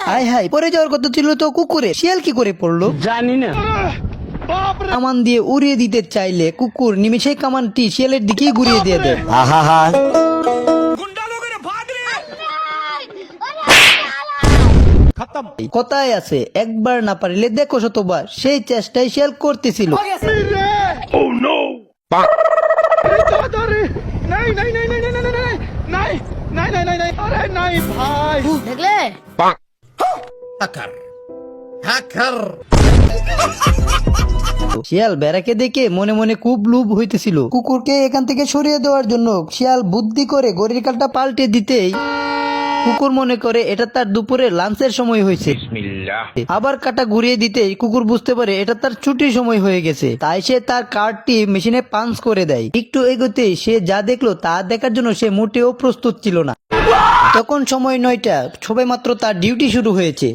High high, পরে যাওয়ার কথা ছিল তো কুকুরে, শিয়াল কি করে পড়লো জানি না। কামান দিয়ে উড়িয়ে দিতে চাইলে কুকুর নিমিষে কামানটি শিয়ালের দিকেই ঘুরিয়ে দিয়ে দেয়। কথায় আছে, একবার না পারিলে দেখো শতবার। সেই চেষ্টাই শিয়াল করতেছিল। দেখলে শিয়াল বেড়াকে দেখে মনে মনে খুব লোভ হইতেছিল। কুকুরকে এখান থেকে সরিয়ে দেওয়ার জন্য শিয়াল বুদ্ধি করে ঘড়ির কাঁটা পাল্টে দিতেই কুকুর মনে করে এটা তার দুপুরে লাঞ্চের সময় হয়েছে। আবার কাঁটা ঘুরিয়ে দিতেই কুকুর বুঝতে পারে এটা তার ছুটির সময় হয়ে গেছে। তাই সে তার কার্ডটি মেশিনে পাঞ্চ করে দেয়। একটু এগোতেই সে যা দেখলো তা দেখার জন্য সে মোটেও প্রস্তুত ছিল না। তখন সময় 9টা, সবে মাত্র তার ডিউটি শুরু হয়েছে।